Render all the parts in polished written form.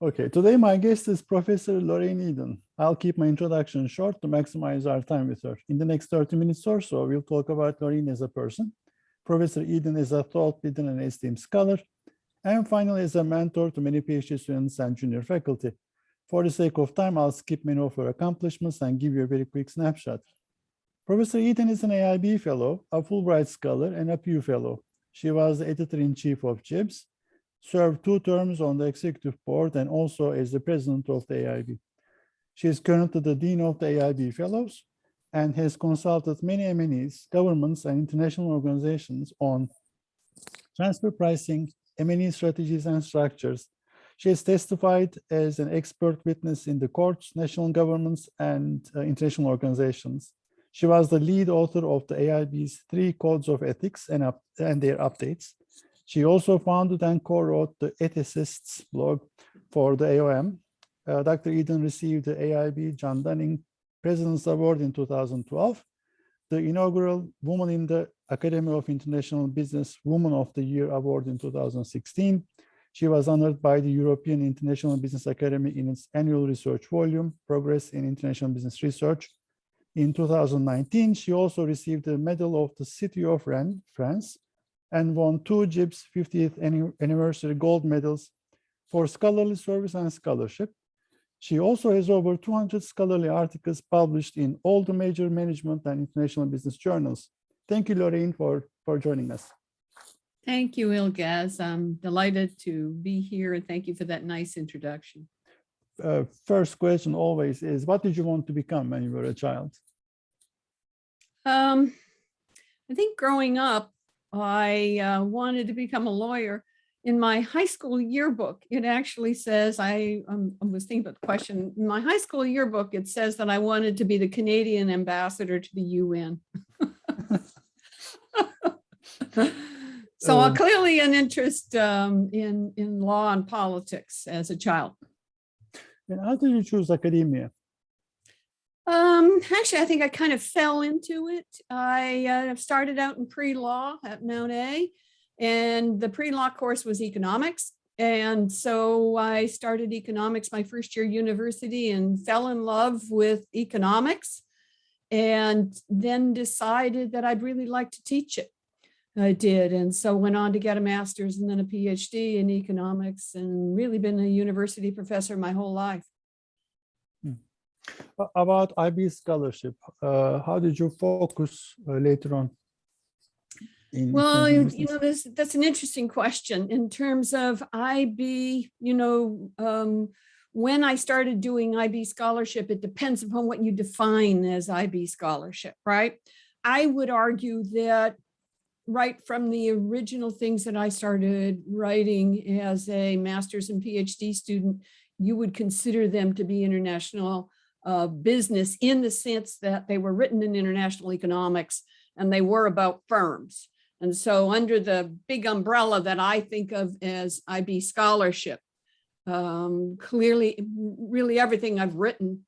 Okay, today my guest is Professor Lorraine Eden. I'll keep my introduction short to maximize our time with her. In the next 30 minutes or so, we'll talk about Lorraine as a person. Professor Eden is a thought leader and esteemed scholar, and finally is a mentor to many PhD students and junior faculty. For the sake of time, I'll skip many of her accomplishments and give you a very quick snapshot. Professor Eden is an AIB Fellow, a Fulbright Scholar, and a Pew Fellow. She was the editor-in-chief of JIBS, served 2 terms on the executive board, and also as the president of the AIB. She is currently the dean of the AIB Fellows and has consulted many MNEs, governments, and international organizations on transfer pricing, M&E strategies and structures. She has testified as an expert witness in the courts, national governments, and international organizations. She was the lead author of the AIB's 3 codes of ethics and their updates. She also founded and co-wrote the Ethicists blog for the AOM. Dr. Eden received the AIB John Dunning President's Award in 2012, the inaugural Woman in the Academy of International Business Woman of the Year Award in 2016. She was honored by the European International Business Academy in its annual research volume, Progress in International Business Research. In 2019, she also received the Medal of the City of Rennes, France, and won 2 JIBS 50th anniversary gold medals for scholarly service and scholarship. She also has over 200 scholarly articles published in all the major management and international business journals. Thank you, Lorraine, for joining us. Thank you, Ilgaz. I'm delighted to be here, and thank you for that nice introduction. First question always is, what did you want to become when you were a child? I think growing up, I wanted to become a lawyer. In my high school yearbook, it actually says, I was thinking about the question, in my high school yearbook, it says that I wanted to be the Canadian ambassador to the UN. So clearly an interest in law and politics as a child. And how did you choose academia? Actually, I think I kind of fell into it. I started out in pre-law at Mount A, and the pre-law course was economics. And so I started economics my first year university and fell in love with economics, and then decided that I'd really like to teach it. I did, and so went on to get a master's and then a PhD in economics, and really been a university professor my whole life. About IB scholarship, how did you focus later on? Well, you know, that's an interesting question in terms of IB. You know, when I started doing IB scholarship, it depends upon what you define as IB scholarship, right? I would argue that right from the original things that I started writing as a master's and PhD student, you would consider them to be international business in the sense that they were written in international economics and they were about firms. And so under the big umbrella that I think of as IB scholarship, clearly, really everything I've written,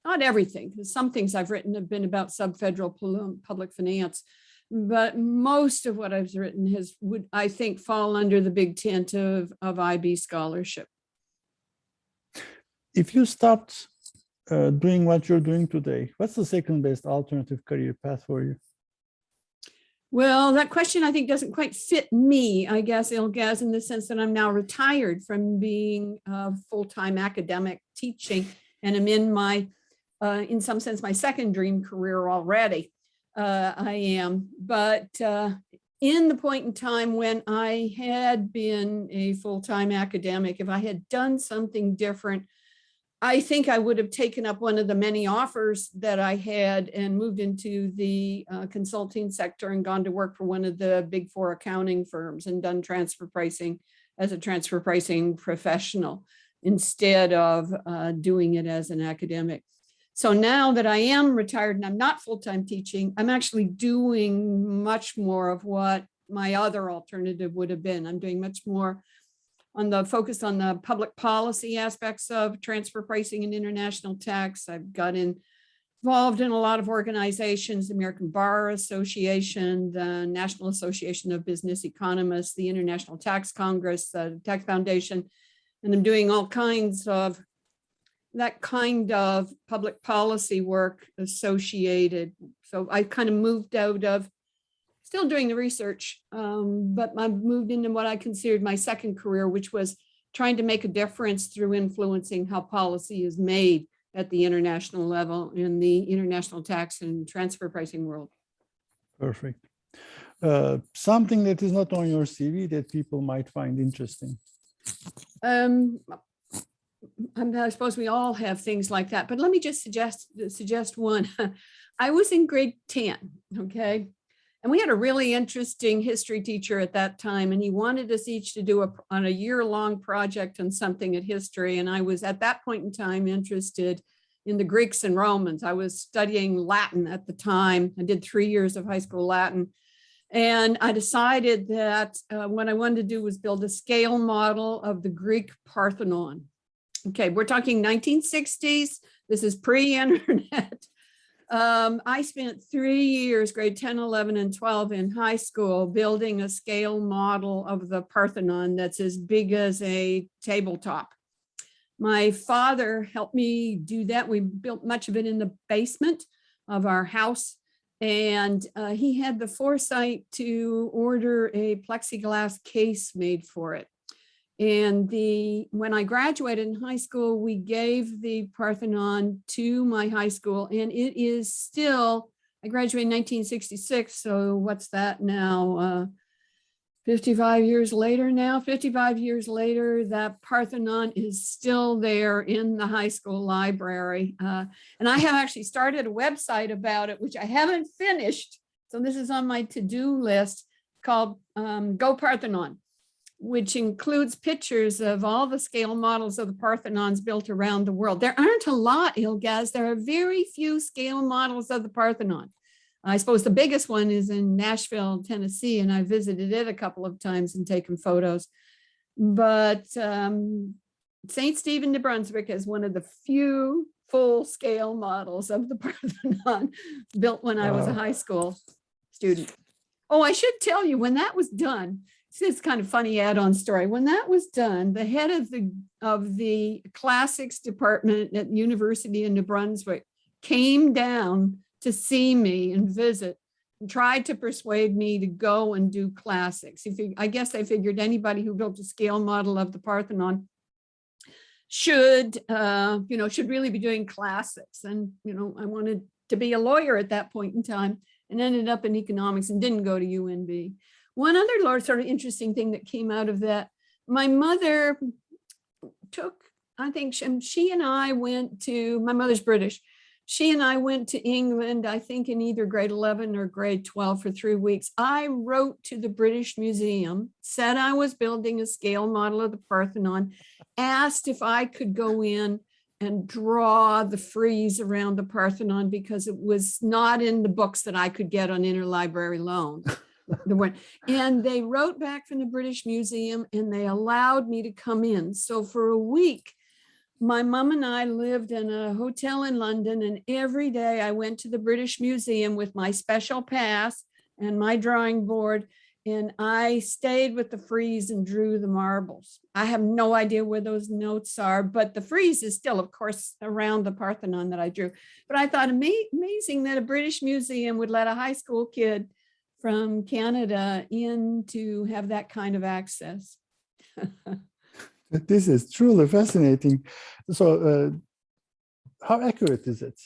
not everything, because some things I've written have been about sub-federal public finance, but most of what I've written would, I think, fall under the big tent of IB scholarship. If you stopped doing what you're doing today, what's the second best alternative career path for you? Well, that question I think doesn't quite fit me, I guess, Ilgaz, in the sense that I'm now retired from being full-time academic teaching, and I'm in my, in some sense, my second dream career already. I am, but in the point in time when I had been a full-time academic, if I had done something different, I think I would have taken up one of the many offers that I had and moved into the consulting sector and gone to work for one of the big 4 accounting firms and done transfer pricing as a transfer pricing professional instead of doing it as an academic. So now that I am retired and I'm not full-time teaching, I'm actually doing much more of what my other alternative would have been. I'm doing much more focused on the public policy aspects of transfer pricing and international tax. I've got involved in a lot of organizations, the American Bar Association, the National Association of Business Economists, the International Tax Congress, the Tax Foundation, And I'm doing all kinds of that kind of public policy work associated. So I kind of moved out of still doing the research, but I moved into what I considered my second career, which was trying to make a difference through influencing how policy is made at the international level in the international tax and transfer pricing world. Perfect. Something that is not on your CV that people might find interesting. I suppose we all have things like that, but let me just suggest one. I was in grade 10, okay? And we had a really interesting history teacher at that time, and he wanted us each to do a year-long project on something at history. And I was at that point in time interested in the Greeks and Romans. I was studying Latin at the time. I did 3 years of high school Latin. And I decided that what I wanted to do was build a scale model of the Greek Parthenon. Okay, we're talking 1960s. This is pre-internet. I spent 3 years, grade 10, 11, and 12 in high school, building a scale model of the Parthenon that's as big as a tabletop. My father helped me do that. We built much of it in the basement of our house. And he had the foresight to order a plexiglass case made for it. And when I graduated in high school, we gave the Parthenon to my high school, and it is still, I graduated in 1966, so what's that now? 55 years later now, 55 years later, that Parthenon is still there in the high school library. And I have actually started a website about it, which I haven't finished. So this is on my to-do list, called Go Parthenon, which includes pictures of all the scale models of the Parthenons built around the world. There aren't a lot, Ilgaz. There are very few scale models of the Parthenon. I suppose the biggest one is in Nashville, Tennessee, and I visited it a couple of times and taken photos. But St. Stephen, New Brunswick is one of the few full-scale models of the Parthenon built when I was a high school student. Oh, I should tell you, when that was done, it's kind of funny add-on story. When that was done, the head of the classics department at University in New Brunswick came down to see me and visit and tried to persuade me to go and do classics. I guess they figured anybody who built a scale model of the Parthenon should really be doing classics. And, I wanted to be a lawyer at that point in time and ended up in economics and didn't go to UNB. One other sort of interesting thing that came out of that, my mother my mother's British. She and I went to England, I think in either grade 11 or grade 12 for 3 weeks. I wrote to the British Museum, said I was building a scale model of the Parthenon, asked if I could go in and draw the frieze around the Parthenon because it was not in the books that I could get on interlibrary loan. And they wrote back from the British Museum and they allowed me to come in. So for a week, my mom and I lived in a hotel in London, and every day I went to the British Museum with my special pass and my drawing board, and I stayed with the frieze and drew the marbles. I have no idea where those notes are, but the frieze is still, of course, around the Parthenon that I drew. But I thought amazing that a British museum would let a high school kid from Canada in to have that kind of access. This is truly fascinating. So how accurate is it?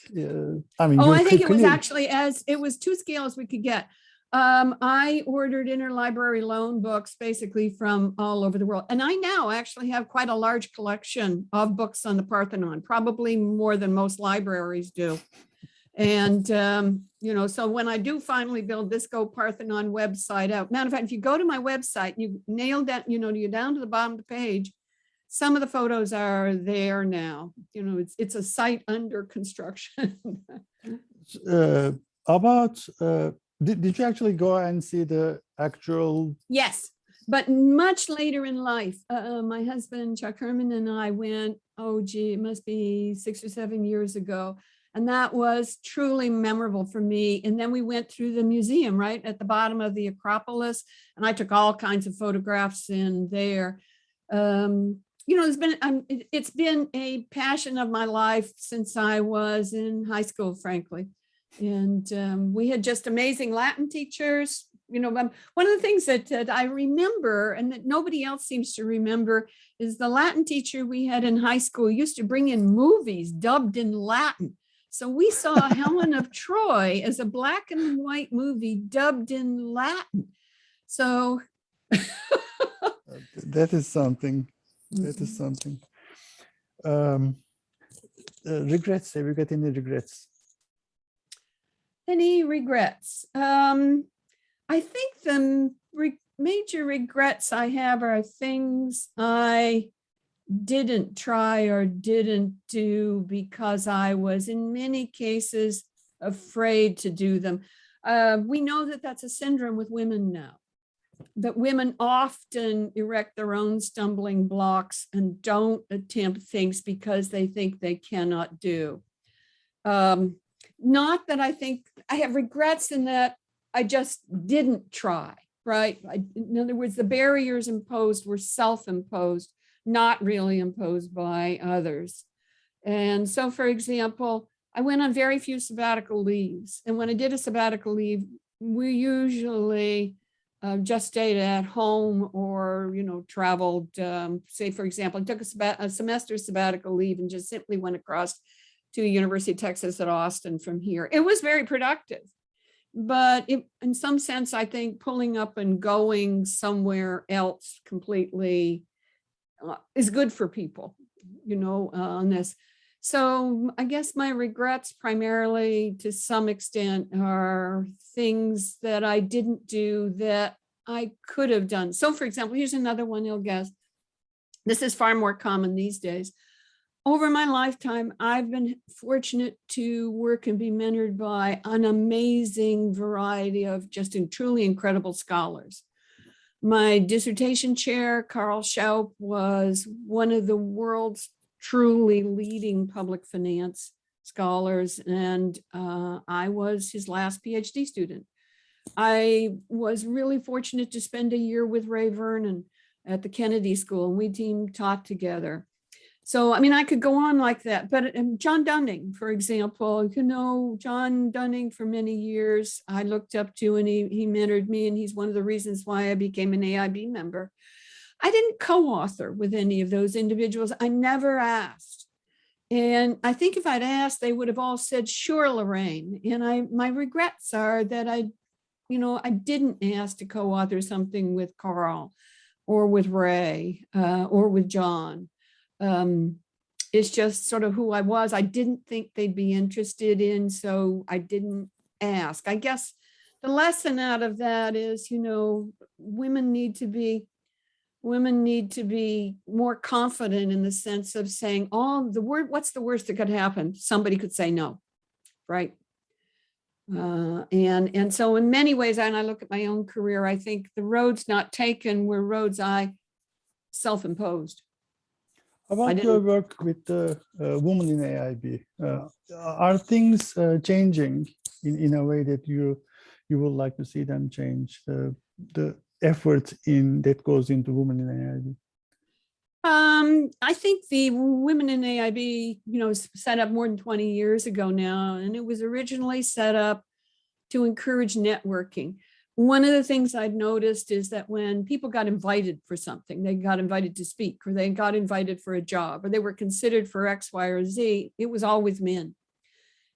I think it was actually it was 2 scales we could get. I ordered interlibrary loan books basically from all over the world. And I now actually have quite a large collection of books on the Parthenon, probably more than most libraries do. And, so when I do finally build this Go Parthenon website out, matter of fact, if you go to my website, you nail that, you're down to the bottom of the page, some of the photos are there now. It's a site under construction. Did you actually go and see the actual? Yes, but much later in life. My husband, Chuck Herman, and I went, it must be 6 or 7 years ago. And that was truly memorable for me. And then we went through the museum right at the bottom of the Acropolis, and I took all kinds of photographs in there. it's been a passion of my life since I was in high school, frankly. And we had just amazing Latin teachers. One of the things that I remember and that nobody else seems to remember is the Latin teacher we had in high school used to bring in movies dubbed in Latin. So we saw Helen of Troy as a black and white movie dubbed in Latin. So that is something. That is something. Regrets. Have you got any regrets? Any regrets? I think the major regrets I have are things I didn't try or didn't do because I was in many cases afraid to do them. We know that that's a syndrome with women now, that women often erect their own stumbling blocks and don't attempt things because they think they cannot do. Not that I think I have regrets in that I just didn't try, right? In other words, the barriers imposed were self-imposed, not really imposed by others. And so, for example, I went on very few sabbatical leaves. And when I did a sabbatical leave, we usually just stayed at home or, traveled. Say, for example, I took a semester sabbatical leave and just simply went across to University of Texas at Austin from here. It was very productive. But in some sense, I think pulling up and going somewhere else completely is good for people, on this. So I guess my regrets primarily to some extent are things that I didn't do that I could have done. So for example, here's another one you'll guess. This is far more common these days. Over my lifetime, I've been fortunate to work and be mentored by an amazing variety of just truly incredible scholars. My dissertation chair, Carl Schaup, was one of the world's truly leading public finance scholars, and I was his last PhD student. I was really fortunate to spend a year with Ray Vernon at the Kennedy School, and we team taught together. So, I could go on like that, but John Dunning, for example, John Dunning for many years, I looked up to, and he mentored me, and he's one of the reasons why I became an AIB member. I didn't co-author with any of those individuals. I never asked. And I think if I'd asked, they would have all said, sure, Lorraine. And my regrets are that I didn't ask to co-author something with Carl or with Ray or with John. It's just sort of who I was. I didn't think they'd be interested in, so I didn't ask. I guess the lesson out of that is, women need to be more confident in the sense of saying, what's the worst that could happen? Somebody could say no, right? And so in many ways, and I look at my own career, I think the roads not taken were roads I self-imposed. How about your work with the women in AIB? Are things changing in a way that you would like to see them change? The effort that goes into women in AIB? I think the Women in AIB, set up more than 20 years ago now, and it was originally set up to encourage networking. One of the things I'd noticed is that when people got invited for something, they got invited to speak, or they got invited for a job, or they were considered for X, Y, or Z, it was always men.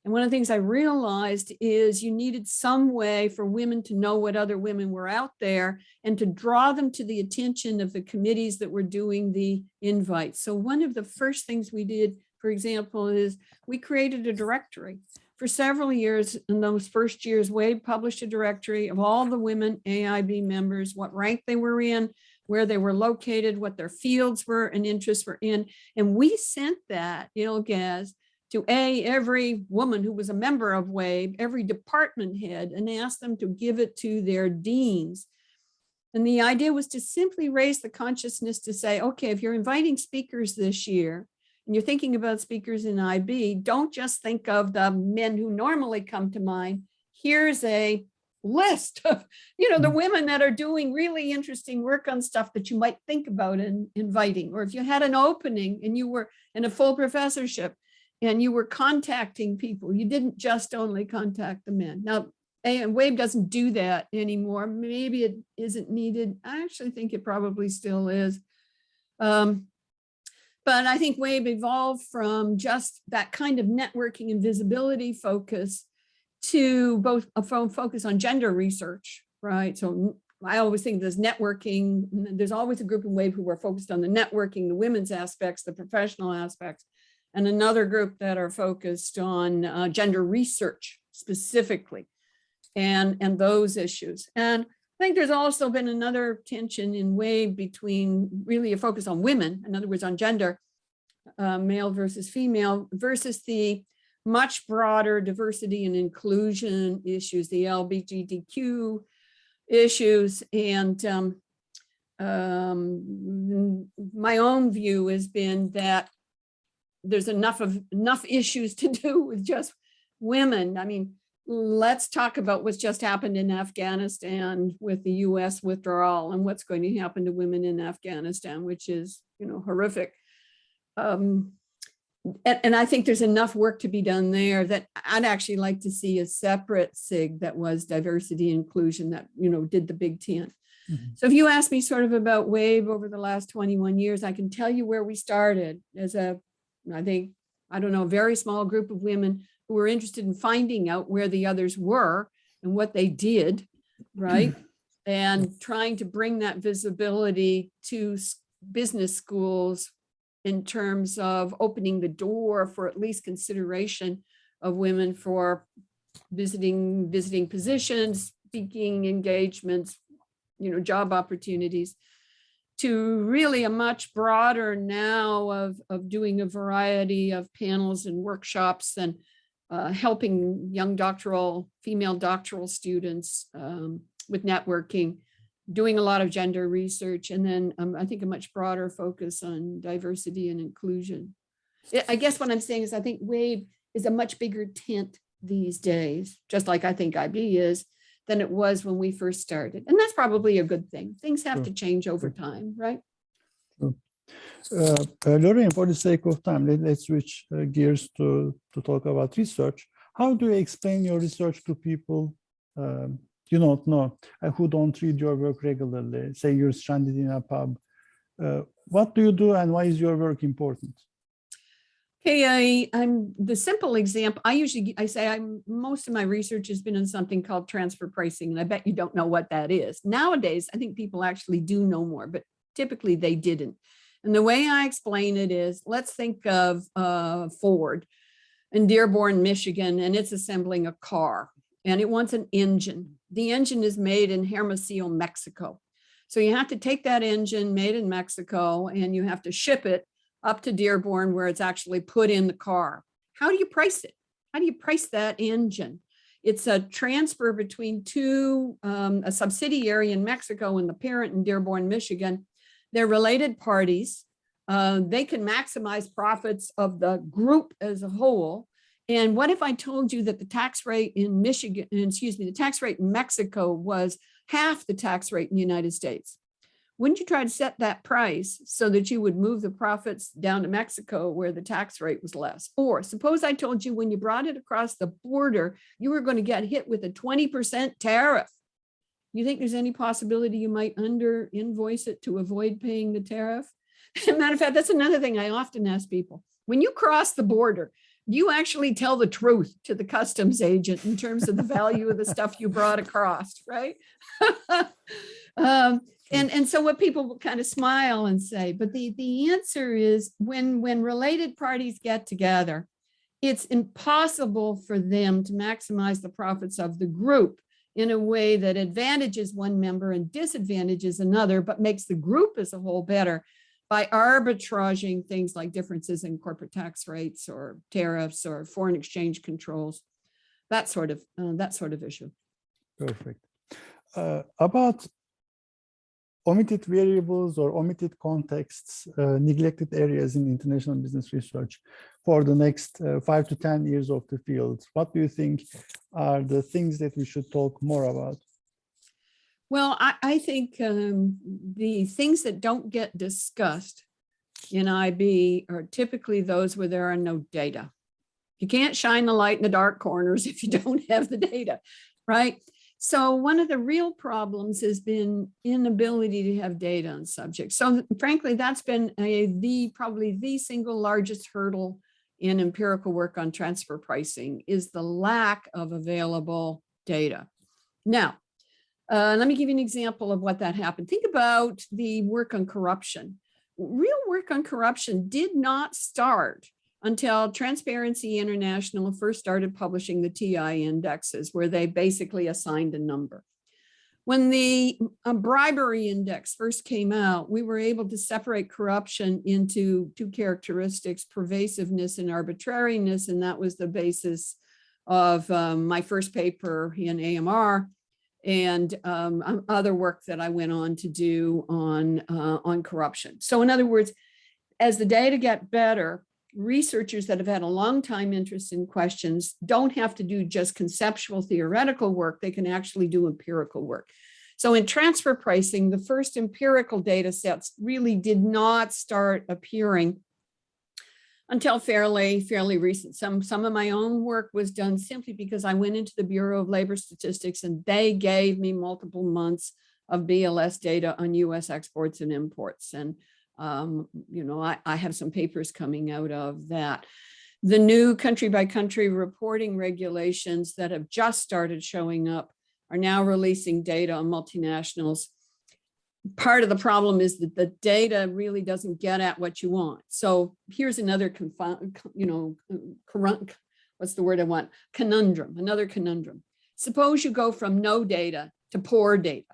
And one of the things I realized is you needed some way for women to know what other women were out there and to draw them to the attention of the committees that were doing the invites. So one of the first things we did, for example, is we created a directory. For several years, in those first years, Wade published a directory of all the women AIB members, what rank they were in, where they were located, what their fields were and interests were in. And we sent that, Gaz, to every woman who was a member of WABE, every department head, and asked them to give it to their deans. And the idea was to simply raise the consciousness to say, okay, if you're inviting speakers this year, and you're thinking about speakers in IB, don't just think of the men who normally come to mind. Here's a list of, the women that are doing really interesting work on stuff that you might think about in inviting. Or if you had an opening and you were in a full professorship and you were contacting people, you didn't just only contact the men. Now, WAVE doesn't do that anymore. Maybe it isn't needed. I actually think it probably still is. But I think WAVE evolved from just that kind of networking and visibility focus to both a focus on gender research, right? So I always think there's networking. There's always a group in WAVE who are focused on the networking, the women's aspects, the professional aspects, and another group that are focused on gender research specifically and those issues. And I think there's also been another tension in WAVE between really a focus on women, in other words, on gender, male versus female, versus the much broader diversity and inclusion issues, the LGBTQ issues. And my own view has been that there's enough issues to do with just women. I mean, let's talk about what's just happened in Afghanistan with the US withdrawal and what's going to happen to women in Afghanistan, which is, horrific. And I think there's enough work to be done there that I'd actually like to see a separate SIG that was diversity inclusion that, did the big tent. Mm-hmm. So if you ask me sort of about WAVE over the last 21 years, I can tell you where we started as a very small group of women who were interested in finding out where the others were and what they did, right? And trying to bring that visibility to business schools in terms of opening the door for at least consideration of women for visiting positions, speaking engagements, job opportunities, to really a much broader now of doing a variety of panels and workshops and helping young female doctoral students with networking, doing a lot of gender research, and then I think a much broader focus on diversity and inclusion. I guess what I'm saying is I think WAVE is a much bigger tent these days, just like I think IB is, than it was when we first started. And that's probably a good thing. Things have to change over time, right? Lorraine, for the sake of time, let's switch gears to talk about research. How do you explain your research to people you don't know, who don't read your work regularly? Say you're stranded in a pub. What do you do and why is your work important? Okay, I'm the simple example. I say most of my research has been in something called transfer pricing, and I bet you don't know what that is. Nowadays, I think people actually do know more, but typically they didn't. And the way I explain it is, let's think of Ford in Dearborn, Michigan, and it's assembling a car, and it wants an engine. The engine is made in Hermosillo, Mexico. So you have to take that engine made in Mexico and you have to ship it up to Dearborn where it's actually put in the car. How do you price it? How do you price that engine? It's a transfer between a subsidiary in Mexico and the parent in Dearborn, Michigan. They're related parties. They can maximize profits of the group as a whole. And what if I told you that the tax rate in the tax rate in Mexico was half the tax rate in the United States? Wouldn't you try to set that price so that you would move the profits down to Mexico where the tax rate was less? Or suppose I told you when you brought it across the border, you were going to get hit with a 20% tariff. You think there's any possibility you might under invoice it to avoid paying the tariff? As a matter of fact, that's another thing I often ask people. When you cross the border, do you actually tell the truth to the customs agent in terms of the value of the stuff you brought across, right? And so what people kind of smile and say, but the answer is when related parties get together, it's impossible for them to maximize the profits of the group in a way that advantages one member and disadvantages another, but makes the group as a whole better by arbitraging things like differences in corporate tax rates or tariffs or foreign exchange controls, that sort of issue. Perfect. About omitted variables or omitted contexts, neglected areas in international business research for the next 5 to 10 years of the field? What do you think are the things that we should talk more about? Well, I think the things that don't get discussed in IB are typically those where there are no data. You can't shine the light in the dark corners if you don't have the data, right? So one of the real problems has been inability to have data on subjects. So frankly, that's been probably the single largest hurdle in empirical work on transfer pricing is the lack of available data. Now, let me give you an example of what that happened. Think about the work on corruption. Real work on corruption did not start until Transparency International first started publishing the TI indexes, where they basically assigned a number. When the bribery index first came out, we were able to separate corruption into two characteristics, pervasiveness and arbitrariness, and that was the basis of my first paper in AMR and other work that I went on to do on corruption. So in other words, as the data get better, researchers that have had a long time interest in questions don't have to do just conceptual theoretical work, they can actually do empirical work. So in transfer pricing, the first empirical data sets really did not start appearing until fairly recent. Some of my own work was done simply because I went into the Bureau of Labor Statistics and they gave me multiple months of BLS data on US exports and imports. And I have some papers coming out of that. The new country by country reporting regulations that have just started showing up are now releasing data on multinationals. Part of the problem is that the data really doesn't get at what you want. So here's another, what's the word I want? Conundrum, another conundrum. Suppose you go from no data to poor data.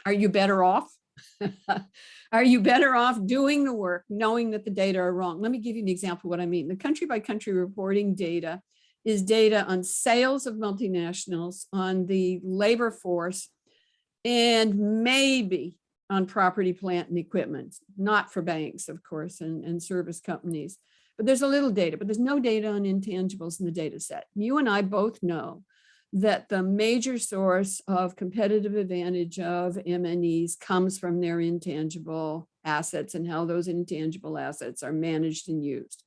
Are you better off? Are you better off doing the work, knowing that the data are wrong? Let me give you an example of what I mean. The country by country reporting data is data on sales of multinationals, on the labor force, and maybe on property, plant, and equipment, not for banks, of course, and service companies. But there's a little data, but there's no data on intangibles in the data set. You and I both know that the major source of competitive advantage of MNEs comes from their intangible assets and how those intangible assets are managed and used.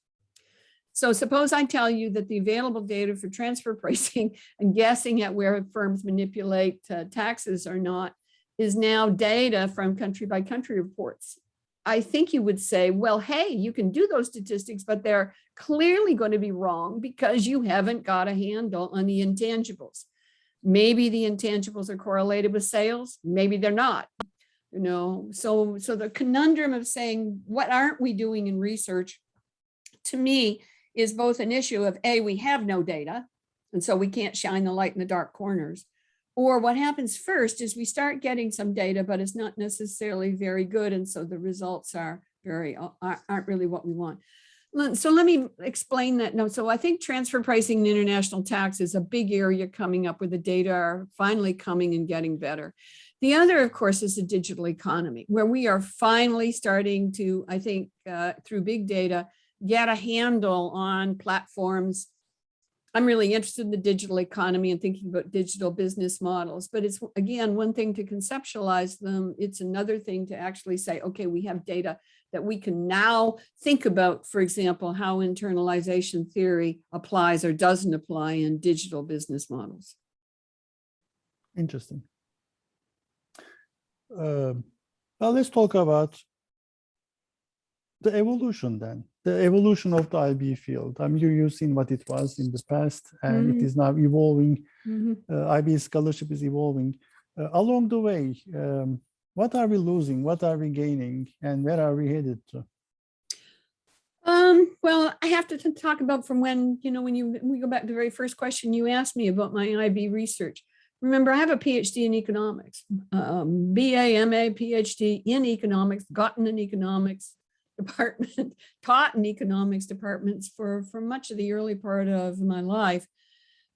So suppose I tell you that the available data for transfer pricing and guessing at where firms manipulate taxes or not is now data from country by country reports. I think you would say, well, hey, you can do those statistics, but they're clearly going to be wrong because you haven't got a handle on the intangibles. Maybe the intangibles are correlated with sales, maybe they're not. So the conundrum of saying, what aren't we doing in research, to me, is both an issue of A, we have no data, and so we can't shine the light in the dark corners. Or what happens first is we start getting some data, but it's not necessarily very good. And so the results aren't really what we want. So let me explain that. No, so I think transfer pricing and international tax is a big area coming up where the data are finally coming and getting better. The other, of course, is the digital economy, where we are finally starting to, I think, through big data, get a handle on platforms. I'm really interested in the digital economy and thinking about digital business models, but it's, again, one thing to conceptualize them. It's another thing to actually say, okay, we have data that we can now think about, for example, how internalization theory applies or doesn't apply in digital business models. Interesting. Well, let's talk about the evolution then. The evolution of the IB field. I mean, you've seen what it was in the past, and it is now evolving. IB scholarship is evolving. Along the way, what are we losing? What are we gaining? And where are we headed to? Well, I have to talk about from when we go back to the very first question you asked me about my IB research. Remember, I have a PhD in economics, BA, MA, PhD in economics, gotten in economics department, taught in economics departments for much of the early part of my life.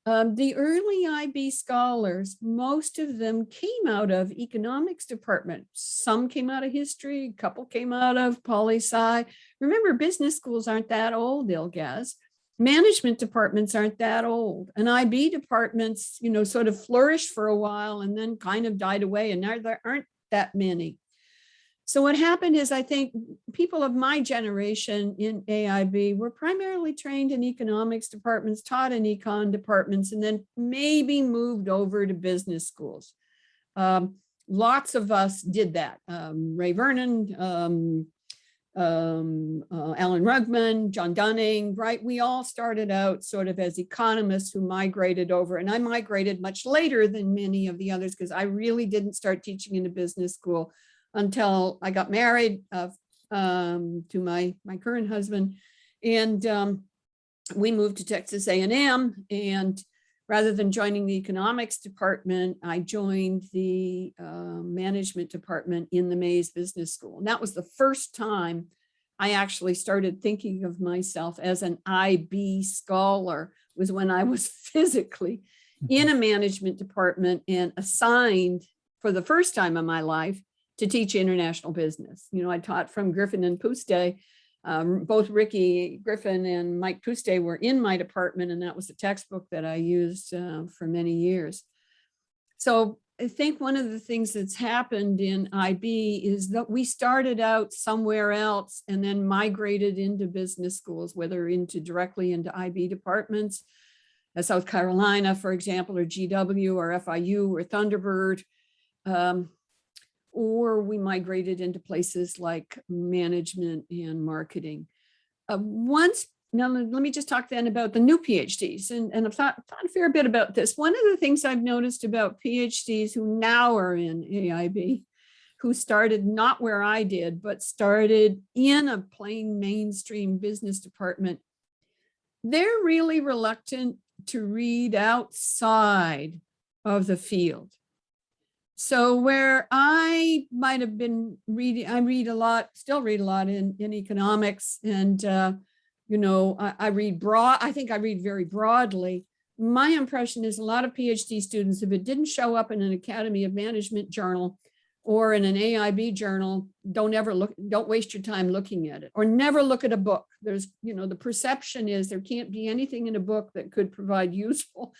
The early IB scholars, most of them came out of economics department. Some came out of history, a couple came out of poli-sci. Remember, business schools aren't that old, Ilgaz. Management departments aren't that old. And IB departments, sort of flourished for a while and then kind of died away. And now there aren't that many. So what happened is, I think people of my generation in AIB were primarily trained in economics departments, taught in econ departments, and then maybe moved over to business schools. Lots of us did that. Ray Vernon, Alan Rugman, John Dunning, right? We all started out sort of as economists who migrated over, and I migrated much later than many of the others because I really didn't start teaching in a business school until I got married to my current husband. And we moved to Texas A&M, and rather than joining the economics department, I joined the management department in the Mays Business School. And that was the first time I actually started thinking of myself as an IB scholar, was when I was physically in a management department and assigned for the first time in my life to teach international business. I taught from Griffin and Puste. Both Ricky Griffin and Mike Puste were in my department, and that was a textbook that I used for many years. So I think one of the things that's happened in IB is that we started out somewhere else and then migrated into business schools, whether directly into IB departments, South Carolina, for example, or GW or FIU or Thunderbird. Or we migrated into places like management and marketing. Now let me just talk then about the new PhDs. And I've thought a fair bit about this. One of the things I've noticed about PhDs who now are in AIB, who started not where I did, but started in a plain mainstream business department, they're really reluctant to read outside of the field. So where I might have been reading, I still read a lot in economics, and I read broad. I think I read very broadly. My impression is a lot of PhD students, if it didn't show up in an Academy of Management journal or in an AIB journal, don't waste your time looking at it, or never look at a book. There's, the perception is there can't be anything in a book that could provide useful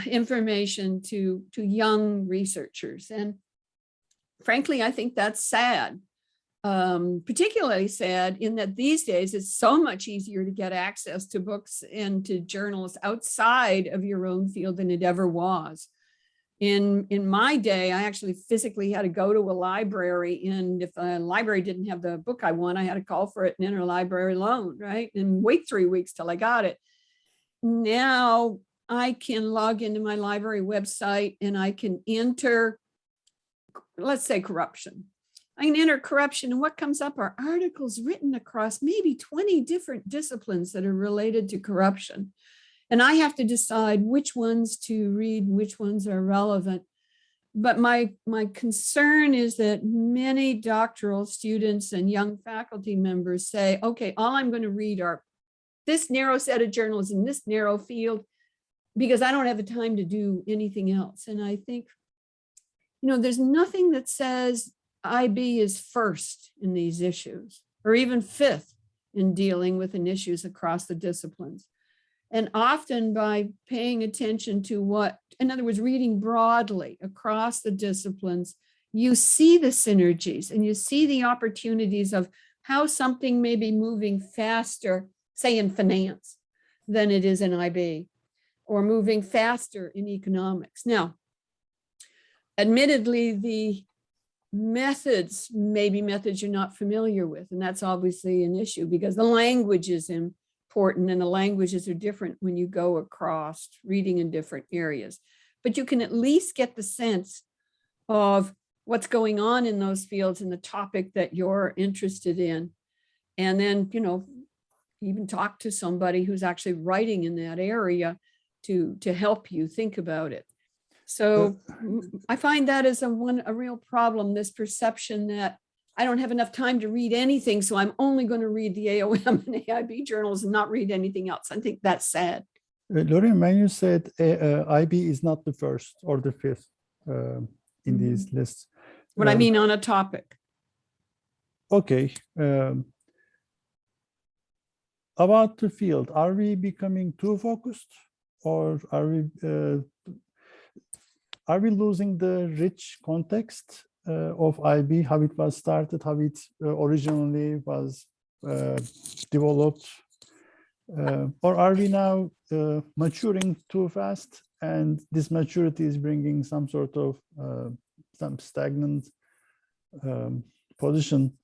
information to young researchers. And frankly, I think that's sad, particularly sad in that these days it's so much easier to get access to books and to journals outside of your own field than it ever was. In my day, I actually physically had to go to a library, and if a library didn't have the book I want, I had to call for it in interlibrary loan, right? And wait 3 weeks till I got it. Now I can log into my library website and I can enter, let's say, corruption. I can enter corruption, and what comes up are articles written across maybe 20 different disciplines that are related to corruption. And I have to decide which ones to read, which ones are relevant. But my concern is that many doctoral students and young faculty members say, okay, all I'm going to read are this narrow set of journals in this narrow field, because I don't have the time to do anything else. And I think, there's nothing that says IB is first in these issues, or even fifth in dealing with issues across the disciplines. And often by paying attention to in other words, reading broadly across the disciplines, you see the synergies and you see the opportunities of how something may be moving faster, say in finance, than it is in IB, or moving faster in economics. Now, admittedly, the methods may be methods you're not familiar with, and that's obviously an issue because the language is important and the languages are different when you go across reading in different areas. But you can at least get the sense of what's going on in those fields and the topic that you're interested in. And then, even talk to somebody who's actually writing in that area to help you think about it. So I find that as a real problem, this perception that I don't have enough time to read anything, so I'm only going to read the AOM and AIB journals and not read anything else. I think that's sad. Lorraine, when you said IB is not the first or the fifth in these lists. What I mean on a topic. Okay. About the field, are we becoming too focused, or are we losing the rich context of IB, how it was started, how it originally was developed? Or are we now maturing too fast, and this maturity is bringing some sort of some stagnant position?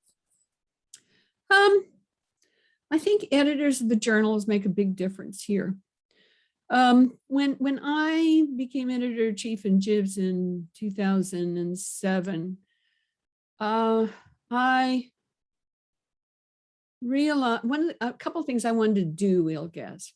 I think editors of the journals make a big difference here. When I became editor-in-chief in JIBS in 2007, I realized a couple of things I wanted to do, Ilgaz.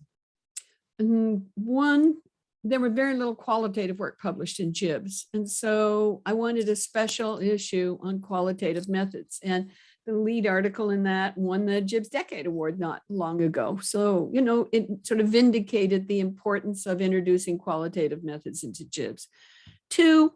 One, there were very little qualitative work published in JIBS. And so I wanted a special issue on qualitative methods. And the lead article in that won the JIBS Decade Award not long ago. So, you know, it sort of vindicated the importance of introducing qualitative methods into JIBS. Two,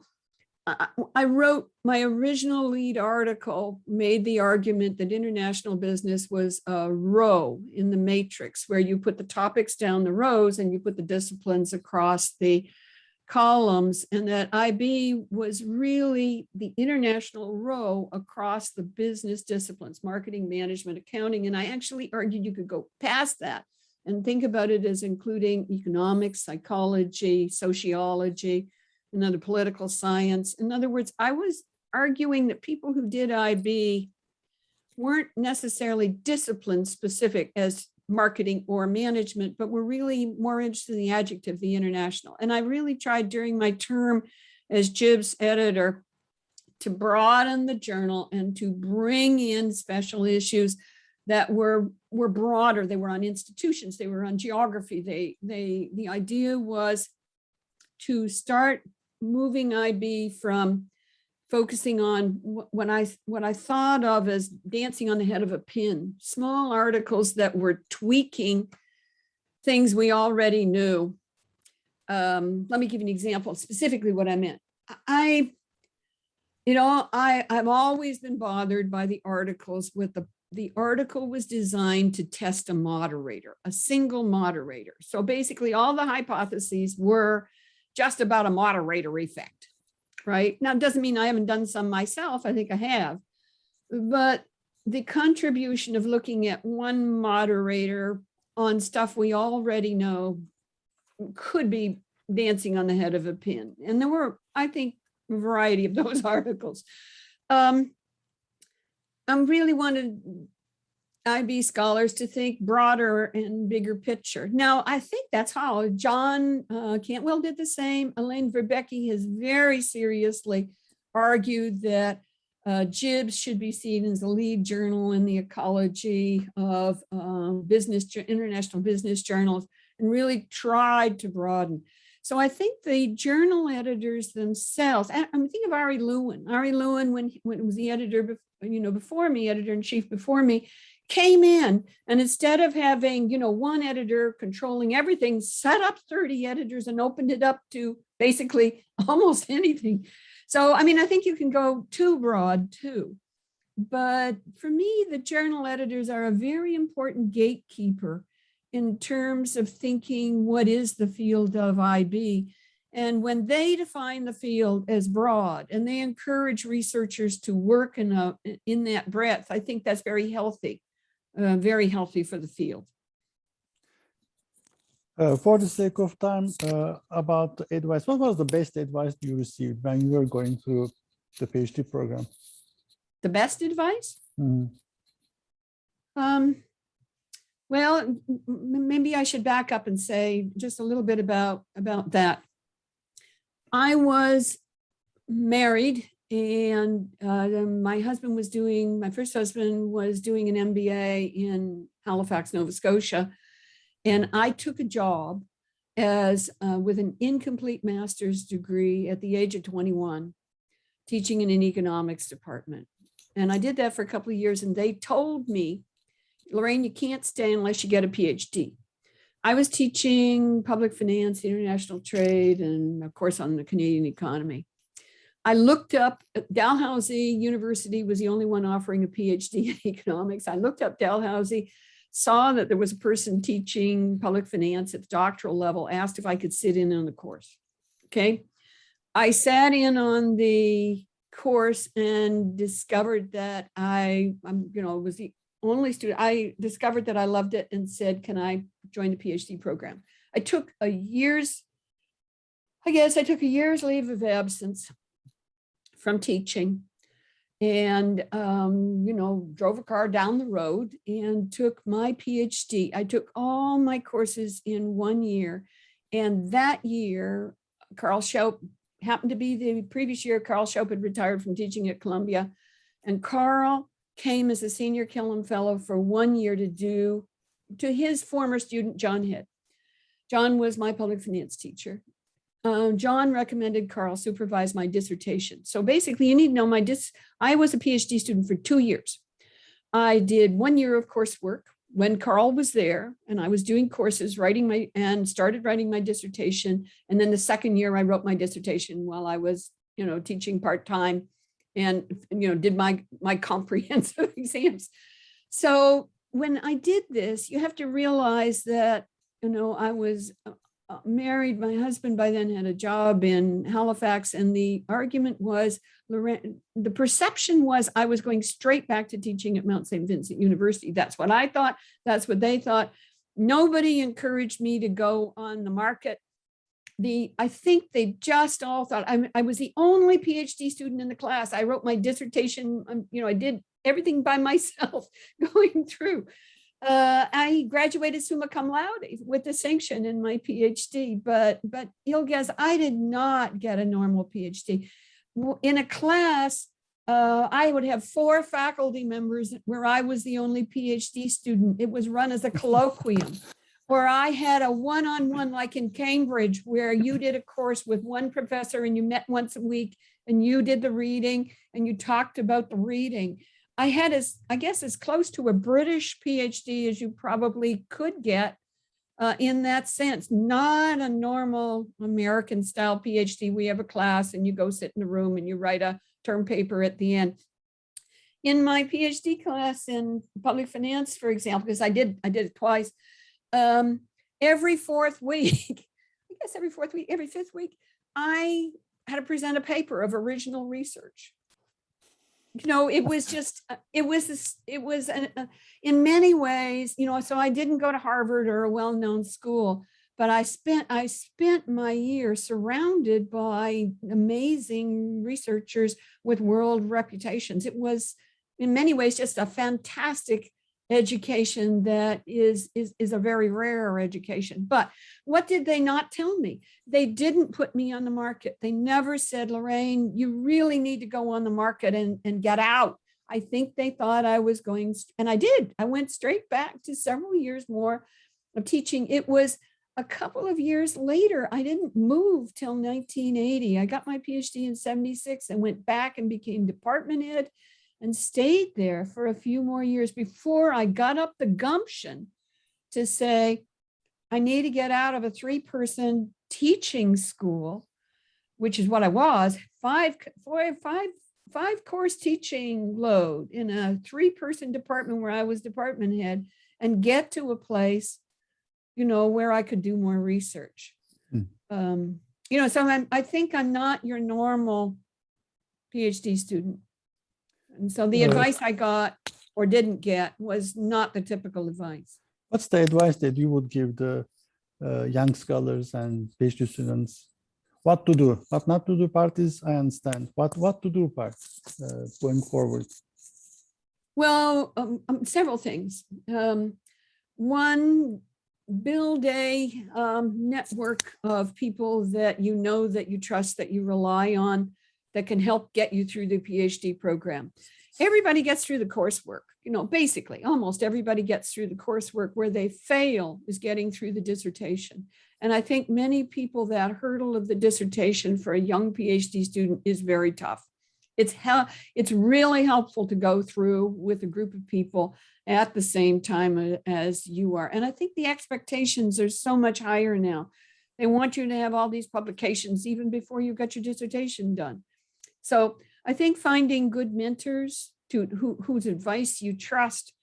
I wrote my original lead article, made the argument that international business was a row in the matrix where you put the topics down the rows and you put the disciplines across the columns, and that IB was really the international row across the business disciplines, marketing, management, accounting. And I actually argued you could go past that and think about it as including economics, psychology, sociology, another political science. In other words, I was arguing that people who did IB weren't necessarily discipline specific as marketing or management, but were really more interested in the adjective, the international. And I really tried during my term as JIBS editor to broaden the journal and to bring in special issues that were broader. They were on institutions, they were on geography. The idea was to start moving IB from focusing on what I thought of as dancing on the head of a pin, small articles that were tweaking things we already knew. Let me give you an example, specifically what I meant. I've always been bothered by the articles with the article was designed to test a moderator, a single moderator. So basically all the hypotheses were just about a moderator effect. Right now, it doesn't mean I haven't done some myself. I think I have, but the contribution of looking at one moderator on stuff we already know could be dancing on the head of a pin. And there were, I think, a variety of those articles. I really wanted IB scholars to think broader and bigger picture. Now, I think that's how John Cantwell did the same. Elaine Verbecki has very seriously argued that JIBS should be seen as a lead journal in the ecology of international business journals, and really tried to broaden. So I think the journal editors themselves, I'm thinking of Ari Lewin. Ari Lewin, when it was the editor, before me, editor-in-chief before me, came in, and instead of having, one editor controlling everything, set up 30 editors and opened it up to basically almost anything. So, I mean, I think you can go too broad too. But for me, the journal editors are a very important gatekeeper in terms of thinking what is the field of IB. And when they define the field as broad and they encourage researchers to work in that breadth, I think that's very healthy for the field. For the sake of time, about advice, what was the best advice you received when you were going through the PhD program? The best advice? Mm-hmm. Well, maybe I should back up and say just a little bit about that. I was married, and my first husband was doing an MBA in Halifax, Nova Scotia. And I took a job with an incomplete master's degree at the age of 21, teaching in an economics department. And I did that for a couple of years, and they told me, Lorraine, you can't stay unless you get a PhD. I was teaching public finance, international trade, and of course on the Canadian economy. I looked up, Dalhousie University was the only one offering a PhD in economics. I looked up Dalhousie, saw that there was a person teaching public finance at the doctoral level, asked if I could sit in on the course. Okay. I sat in on the course and discovered that was the only student. I discovered that I loved it and said, can I join the PhD program? I took a year's leave of absence from teaching and, drove a car down the road and took my PhD. I took all my courses in 1 year. And that year, Carl Schaup happened to be the previous year. Carl Schaup had retired from teaching at Columbia. And Carl came as a senior Killam Fellow for 1 year to his former student, John Hitt. John was my public finance teacher. John recommended Carl supervise my dissertation. So basically, you need to know I was a PhD student for 2 years. I did 1 year of coursework when Carl was there, and I was doing courses, started writing my dissertation. And then the second year, I wrote my dissertation while I was, teaching part-time and, did my comprehensive exams. So when I did this, you have to realize that, I was married. My husband by then had a job in Halifax, and the argument was, the perception was I was going straight back to teaching at Mount St. Vincent University. That's what I thought. That's what they thought. Nobody encouraged me to go on the market. I think they just all thought I was the only PhD student in the class. I wrote my dissertation. I did everything by myself going through. I graduated summa cum laude with distinction in my PhD, but you'll guess I did not get a normal PhD. In a class, I would have 4 faculty members where I was the only PhD student. It was run as a colloquium, where I had a one-on-one, like in Cambridge, where you did a course with one professor and you met once a week and you did the reading and you talked about the reading. I had as close to a British PhD as you probably could get in that sense, not a normal American style PhD. We have a class and you go sit in a room and you write a term paper at the end. In my PhD class in public finance, for example, because I did it twice, every 4th week, every 5th week, I had to present a paper of original research. It was in many ways, so I didn't go to Harvard or a well-known school, but I spent my year surrounded by amazing researchers with world reputations. It was in many ways just a fantastic education that is a very rare education. But what did they not tell me? They didn't put me on the market. They never said, Lorraine, you really need to go on the market and get out. I think they thought I was going, and I did. I went straight back to several years more of teaching. It was a couple of years later. I didn't move till 1980. I got my PhD in 76 and went back and became department head and stayed there for a few more years before I got up the gumption to say, I need to get out of a 3-person teaching school, which is what I was, 5 course teaching load in a 3-person department where I was department head, and get to a place, where I could do more research. So I think I'm not your normal PhD student. And so the advice I got or didn't get was not the typical advice. What's the advice that you would give the young scholars and PhD students? What to do, what not to do part is, I understand. What to do part going forward? Well, several things. One, build a network of people that that you trust, that you rely on, that can help get you through the PhD program. Everybody gets through the coursework, basically almost everybody gets through the coursework. Where they fail is getting through the dissertation. And I think many people, that hurdle of the dissertation for a young PhD student is very tough. It's really helpful to go through with a group of people at the same time as you are. And I think the expectations are so much higher now. They want you to have all these publications even before you got your dissertation done. So I think finding good mentors whose advice you trust,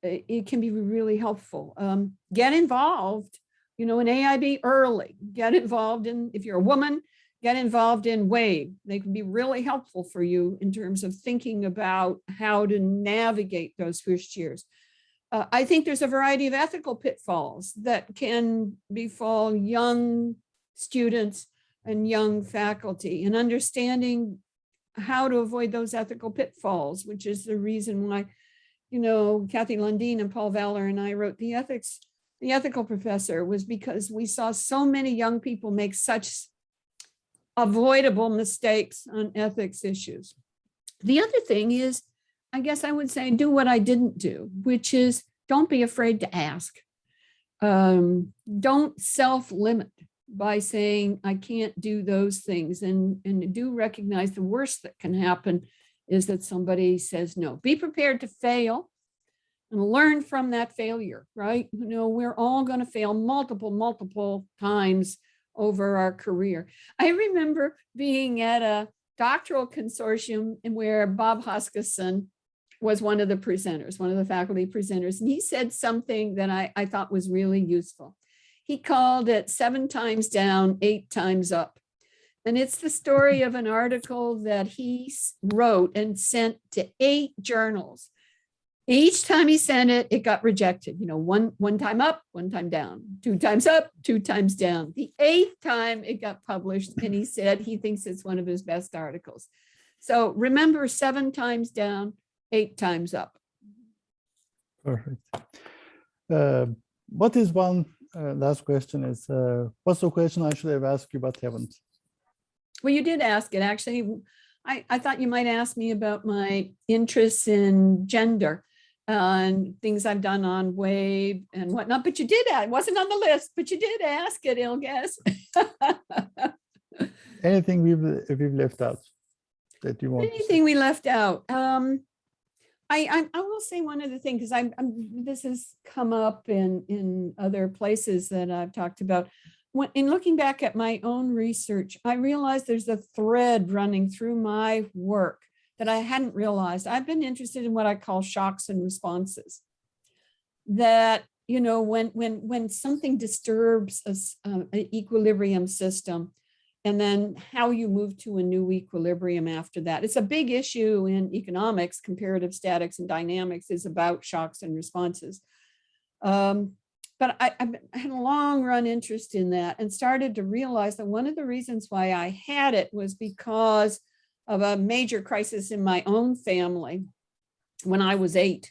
it can be really helpful. Get involved, in AIB early. Get involved in, if you're a woman, get involved in WAVE. They can be really helpful for you in terms of thinking about how to navigate those first years. I think there's a variety of ethical pitfalls that can befall young students and young faculty, and understanding how to avoid those ethical pitfalls, which is the reason why, Kathy Lundeen and Paul Valler and I wrote the ethical professor, was because we saw so many young people make such avoidable mistakes on ethics issues. The other thing is, I guess I would say, do what I didn't do, which is don't be afraid to ask. Don't self-limit by saying, I can't do those things. And do recognize the worst that can happen is that somebody says no. Be prepared to fail and learn from that failure, right? We're all going to fail multiple times over our career. I remember being at a doctoral consortium where Bob Hoskisson was one of the presenters, one of the faculty presenters, and he said something that I thought was really useful. He called it 7 times down, 8 times up. And it's the story of an article that he wrote and sent to 8 journals. Each time he sent it, it got rejected. One time up, 1 time down, 2 times up, 2 times down. The 8th time it got published, and he said he thinks it's one of his best articles. So remember, 7 times down, 8 times up. Perfect. What is one last question is, what's the question I should have asked you but haven't? Well, you did ask it, actually. I thought you might ask me about my interests in gender and things I've done on WAVE and whatnot, but you did ask. It wasn't on the list, but you did ask it, Ilges. Anything we've left out that you want? Anything we left out? I will say one other thing, because this has come up in other places that I've talked about. In looking back at my own research, I realized there's a thread running through my work that I hadn't realized. I've been interested in what I call shocks and responses. That, when something disturbs an equilibrium system, and then how you move to a new equilibrium after that. It's a big issue in economics. Comparative statics and dynamics is about shocks and responses. But I had a long run interest in that, and started to realize that one of the reasons why I had it was because of a major crisis in my own family when I was 8.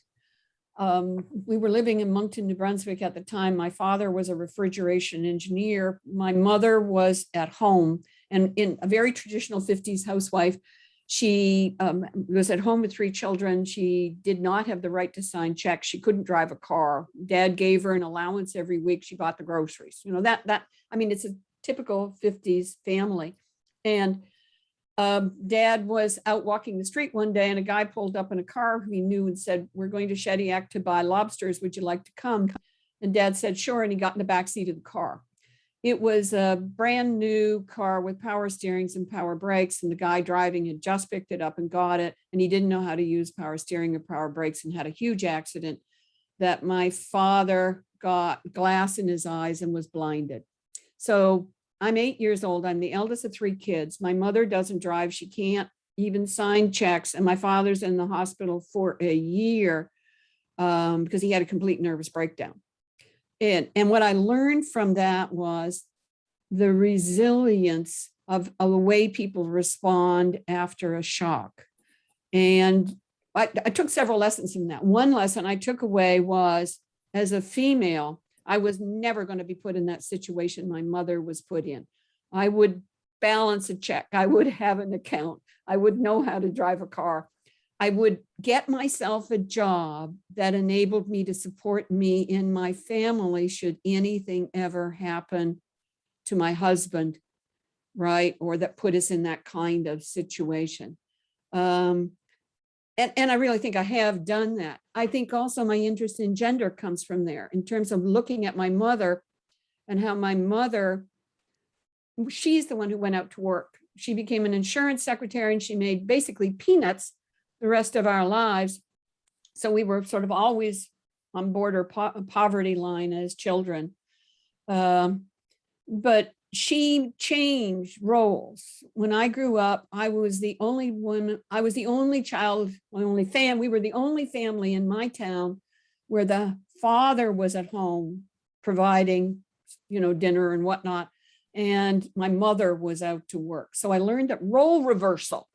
We were living in Moncton, New Brunswick at the time. My father was a refrigeration engineer. My mother was at home, and in a very traditional 50s housewife. She was at home with 3 children. She did not have the right to sign checks. She couldn't drive a car. Dad gave her an allowance every week. She bought the groceries. It's a typical 50s family. And Dad was out walking the street one day, and a guy pulled up in a car who he knew and said, "We're going to Shediac to buy lobsters. Would you like to come?" And Dad said, "Sure." And he got in the back seat of the car. It was a brand new car with power steerings and power brakes. And the guy driving had just picked it up and got it. And he didn't know how to use power steering or power brakes, and had a huge accident that my father got glass in his eyes and was blinded. So I'm 8 years old. I'm the eldest of 3 kids. My mother doesn't drive. She can't even sign checks. And my father's in the hospital for a year because he had a complete nervous breakdown. And what I learned from that was the resilience of the way people respond after a shock. And I took several lessons from that. One lesson I took away was, as a female, I was never going to be put in that situation my mother was put in. I would balance a check. I would have an account. I would know how to drive a car. I would get myself a job that enabled me to support me in my family should anything ever happen to my husband, right? Or that put us in that kind of situation. and I really think I have done that. I think also my interest in gender comes from there in terms of looking at my mother and how my mother, she's the one who went out to work. She became an insurance secretary and she made basically peanuts the rest of our lives. So we were sort of always on border poverty line as children. But she changed roles. When I grew up, I was the only woman, I was the only child, we were the only family in my town where the father was at home providing, dinner and whatnot. And my mother was out to work. So I learned that role reversal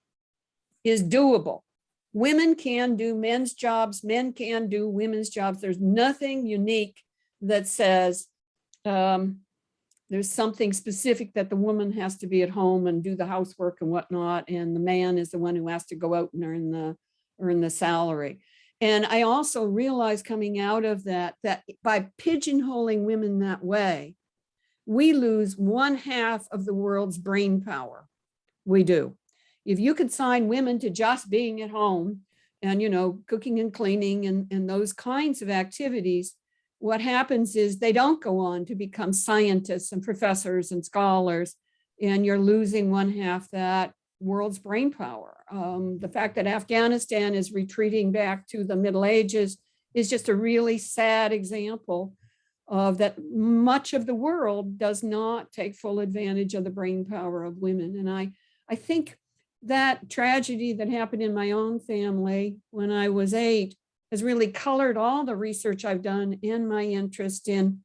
is doable. Women can do men's jobs, men can do women's jobs. There's nothing unique that says there's something specific that the woman has to be at home and do the housework and whatnot, and the man is the one who has to go out and earn the salary. And I also realized coming out of that by pigeonholing women that way, we lose 1/2 of the world's brain power. We do. If you could sign women to just being at home and, cooking and cleaning and those kinds of activities, what happens is they don't go on to become scientists and professors and scholars, and you're losing 1/2 that world's brain power. The fact that Afghanistan is retreating back to the Middle Ages is just a really sad example of that much of the world does not take full advantage of the brain power of women. And I think that tragedy that happened in my own family when I was 8 has really colored all the research I've done and my interest in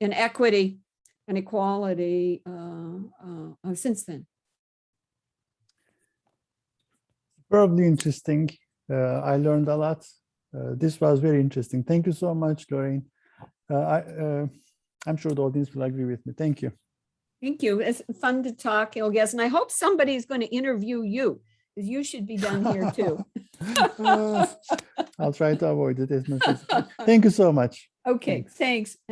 equity and equality since then. Probably interesting. I learned a lot. This was very interesting. Thank you so much, Lorraine. I'm sure the audience will agree with me. Thank you. Thank you. It's fun to talk, Ilges, and I hope somebody's going to interview you, because you should be done here too. I'll try to avoid it as much as I can. Thank you so much. Okay, thanks.